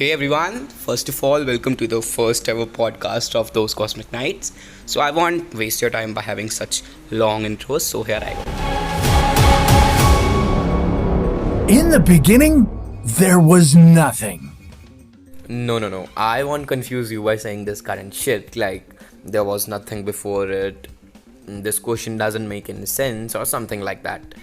Hey everyone, first of all, welcome to the first ever podcast of Those Cosmic Nights. So, I won't waste your time by having such long intros, so here I go. In the beginning, there was nothing. No. I won't confuse you by saying this current shit like there was nothing before it, this question doesn't make any sense, or something like that.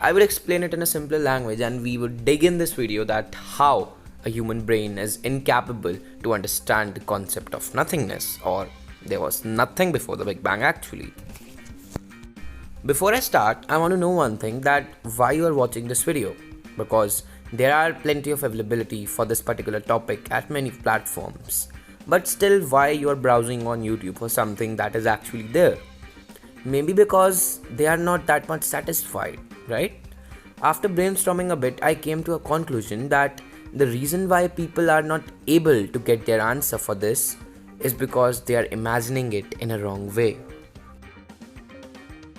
I would explain it in a simpler language and we would dig in this video that how a human brain is incapable to understand the concept of nothingness, or there was nothing before the Big Bang actually. Before I start, I want to know one thing, that why you are watching this video, because there are plenty of availability for this particular topic at many platforms, but still why you are browsing on YouTube for something that is actually there. Maybe because they are not that much satisfied, right? After brainstorming a bit, I came to a conclusion that the reason why people are not able to get their answer for this is because they are imagining it in a wrong way.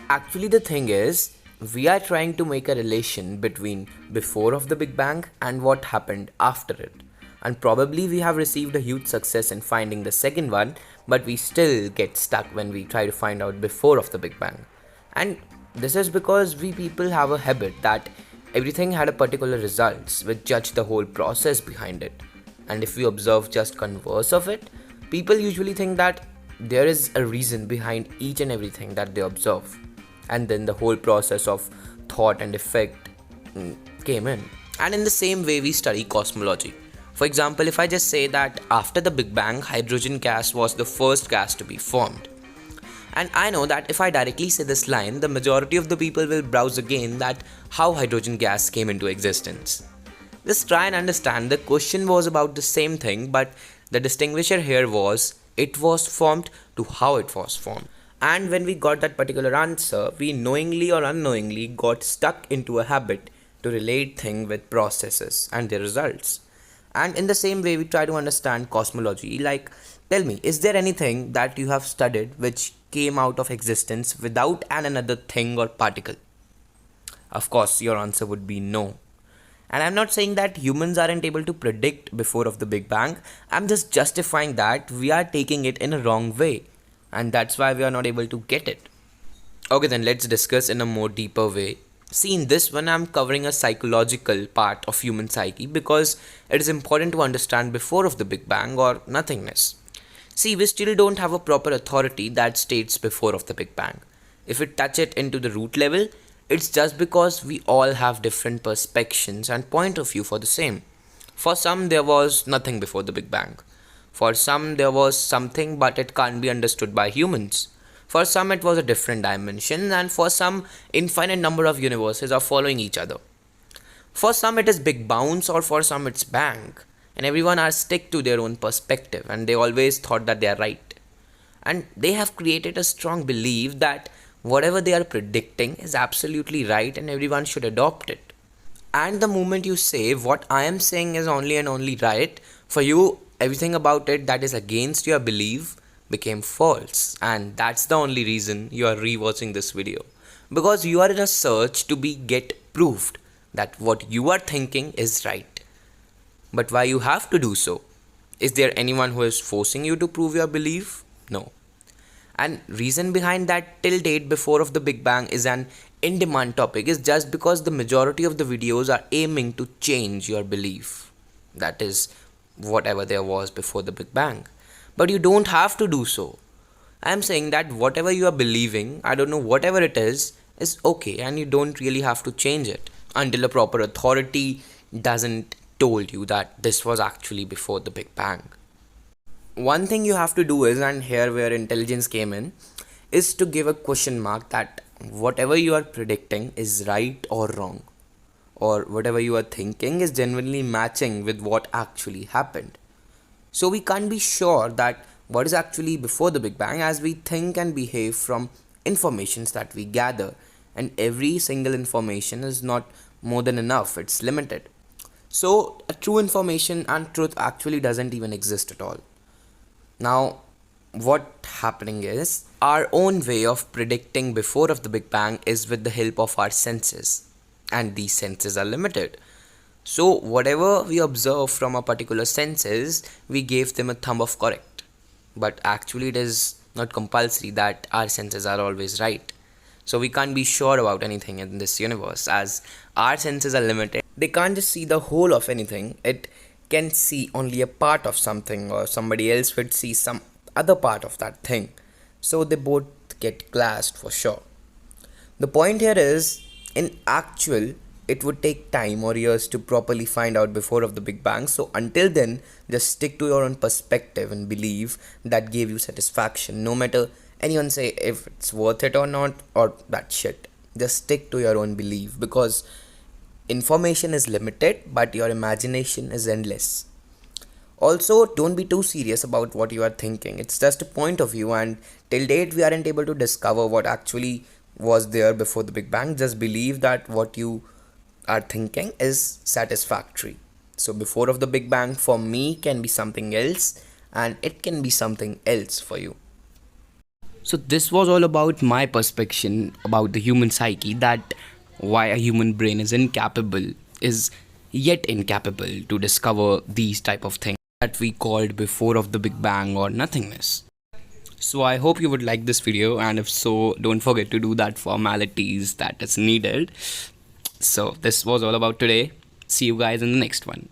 Actually, the thing is, we are trying to make a relation between before of the Big Bang and what happened after it. And probably we have received a huge success in finding the second one, but we still get stuck when we try to find out before of the Big Bang. And this is because we people have a habit that everything had a particular results which judge the whole process behind it. And if we observe just converse of it, people usually think that there is a reason behind each and everything that they observe. And then the whole process of thought and effect came in. And in the same way we study cosmology. For example, if I just say that after the Big Bang, hydrogen gas was the first gas to be formed. And I know that if I directly say this line, the majority of the people will browse again that how hydrogen gas came into existence. Just try and understand, the question was about the same thing, but the distinguisher here was it was formed to how it was formed. And when we got that particular answer, we knowingly or unknowingly got stuck into a habit to relate things with processes and their results. And in the same way, we try to understand cosmology. Like, tell me, is there anything that you have studied which came out of existence without another thing or particle? Of course, your answer would be no. And I'm not saying that humans aren't able to predict before of the Big Bang. I'm just justifying that we are taking it in a wrong way. And that's why we are not able to get it. Okay, then let's discuss in a more deeper way. See, in this one, I'm covering a psychological part of human psyche because it is important to understand before of the Big Bang or nothingness. See, we still don't have a proper authority that states before of the Big Bang. If we touch it into the root level, it's just because we all have different perspectives and point of view for the same. For some, there was nothing before the Big Bang. For some, there was something, but it can't be understood by humans. For some, it was a different dimension, and for some, infinite number of universes are following each other. For some, it is big bounce, or for some, it's bang. And everyone are stick to their own perspective, and they always thought that they are right. And they have created a strong belief that whatever they are predicting is absolutely right and everyone should adopt it. And the moment you say what I am saying is only and only right, for you, everything about it that is against your belief became false. And that's the only reason you are rewatching this video. Because you are in a search to get proved that what you are thinking is right. But why you have to do so? Is there anyone who is forcing you to prove your belief? No. And reason behind that till date before of the Big Bang is an in-demand topic is just because the majority of the videos are aiming to change your belief. That is whatever there was before the Big Bang. But you don't have to do so. I am saying that whatever you are believing, I don't know, whatever it is okay, and you don't really have to change it until a proper authority doesn't told you that this was actually before the Big Bang. One thing you have to do is, and here where intelligence came in, is to give a question mark that whatever you are predicting is right or wrong, or whatever you are thinking is genuinely matching with what actually happened. So we can't be sure that what is actually before the Big Bang, as we think and behave from informations that we gather, and every single information is not more than enough, it's limited. So, a true information and truth actually doesn't even exist at all. Now, what happening is, our own way of predicting before of the Big Bang is with the help of our senses. And these senses are limited. So whatever we observe from a particular senses, we gave them a thumb of correct. But actually it is not compulsory that our senses are always right. So we can't be sure about anything in this universe, as our senses are limited. They can't just see the whole of anything. It can see only a part of something, or somebody else would see some other part of that thing. So they both get clashed for sure. The point here is, in actual, it would take time or years to properly find out before of the Big Bang. So until then, just stick to your own perspective and believe that gave you satisfaction. No matter anyone say if it's worth it or not, or that shit. Just stick to your own belief, because information is limited, but your imagination is endless. Also, don't be too serious about what you are thinking. It's just a point of view, and till date, we aren't able to discover what actually was there before the Big Bang. Just believe that what you are thinking is satisfactory. So, before of the Big Bang, for me, can be something else, and it can be something else for you. So this was all about my perspective about the human psyche, that why a human brain is yet incapable to discover these type of things that we called before of the Big Bang or nothingness. So I hope you would like this video, and if so, don't forget to do that formalities that is needed. So this was all about today. See you guys in the next one.